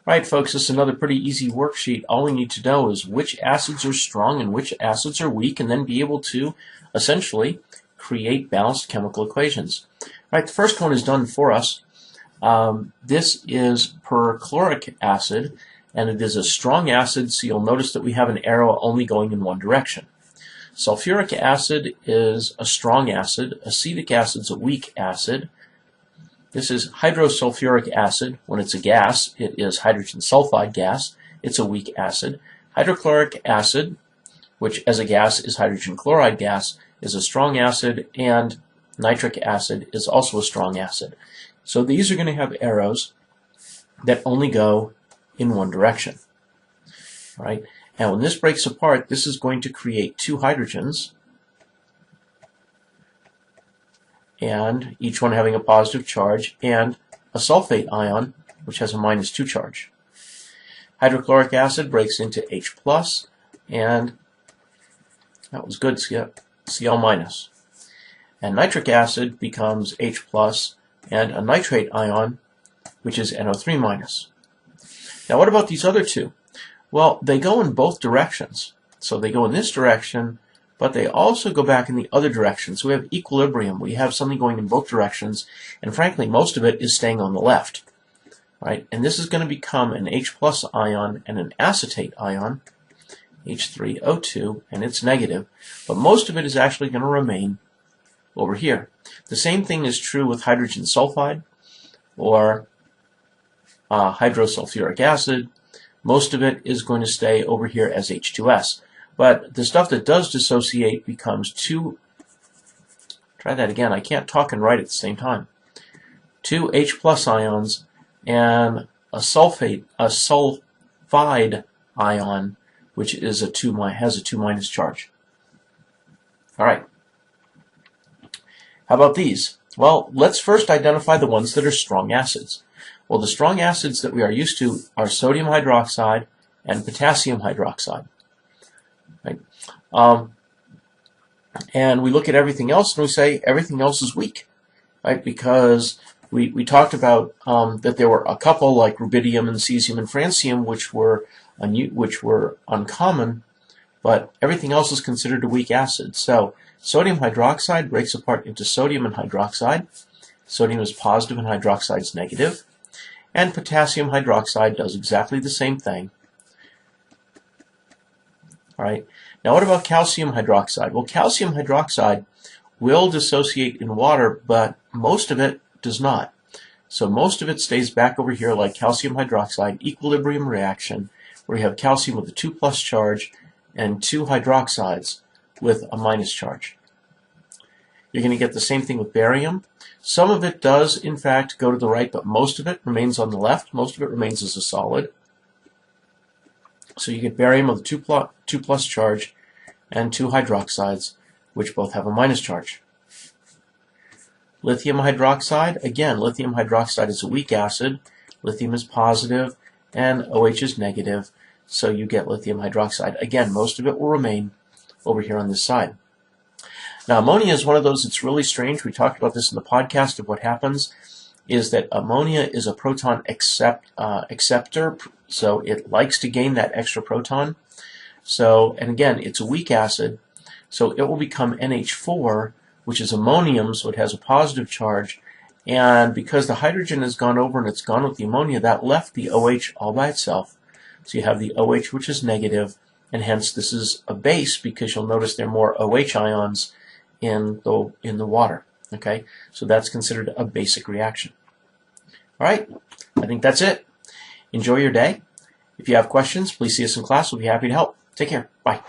Right, folks, this is another pretty easy worksheet. All we need to know is which acids are strong and which acids are weak, and then be able to essentially create balanced chemical equations. Right, the first one is done for us. This is perchloric acid, and it is a strong acid, so you'll notice that we have an arrow only going in one direction. Sulfuric acid is a strong acid. Acetic acid is a weak acid. This is hydrosulfuric acid. When it's a gas, it is hydrogen sulfide gas. It's a weak acid. Hydrochloric acid, which as a gas is hydrogen chloride gas, is a strong acid, and nitric acid is also a strong acid. So these are going to have arrows that only go in one direction. All right? And when this breaks apart, this is going to create two hydrogens, and each one having a positive charge, and a sulfate ion, which has a -2 charge. Hydrochloric acid breaks into H+, and that was good, Cl-. And nitric acid becomes H+, and a nitrate ion, which is NO3-. Now what about these other two? Well, they go in both directions. So they go in this direction, but they also go back in the other direction. So we have equilibrium. We have something going in both directions, and frankly, most of it is staying on the left. Right? And this is going to become an H+ ion and an acetate ion, H3O2, and it's negative, but most of it is actually going to remain over here. The same thing is true with hydrogen sulfide or hydrosulfuric acid. Most of it is going to stay over here as H2S. But the stuff that does dissociate becomes two, try that again, I can't talk and write at the same time, two H+ ions and a sulfide ion, which is has a 2- charge. All right. How about these? Well, let's first identify the ones that are strong acids. Well, the strong acids that we are used to are sodium hydroxide and potassium hydroxide. Right? And we look at everything else and we say everything else is weak, right? Because we talked about that there were a couple like rubidium and cesium and francium which were uncommon, but everything else is considered a weak acid. So sodium hydroxide breaks apart into sodium and hydroxide. Sodium is positive and hydroxide is negative. And potassium hydroxide does exactly the same thing. All right. Now what about calcium hydroxide? Well, calcium hydroxide will dissociate in water, but most of it does not. So most of it stays back over here like calcium hydroxide, equilibrium reaction, where you have calcium with a 2+ charge and two hydroxides with a - charge. You're going to get the same thing with barium. Some of it does, in fact, go to the right, but most of it remains on the left. Most of it remains as a solid. So you get barium with a 2+ charge and two hydroxides, which both have a - charge. Lithium hydroxide, again, lithium hydroxide is a weak acid. Lithium is positive and OH is negative, so you get lithium hydroxide. Again, most of it will remain over here on this side. Now, ammonia is one of those that's really strange. We talked about this in the podcast of what happens is that ammonia is a proton acceptor, so it likes to gain that extra proton. So, and again, it's a weak acid, so it will become NH4, which is ammonium, so it has a positive charge. And because the hydrogen has gone over and it's gone with the ammonia, that left the OH all by itself. So you have the OH, which is negative, and hence this is a base because you'll notice there are more OH ions in the water. Okay, so that's considered a basic reaction. All right, I think that's it. Enjoy your day. If you have questions, please see us in class. We'll be happy to help. Take care. Bye.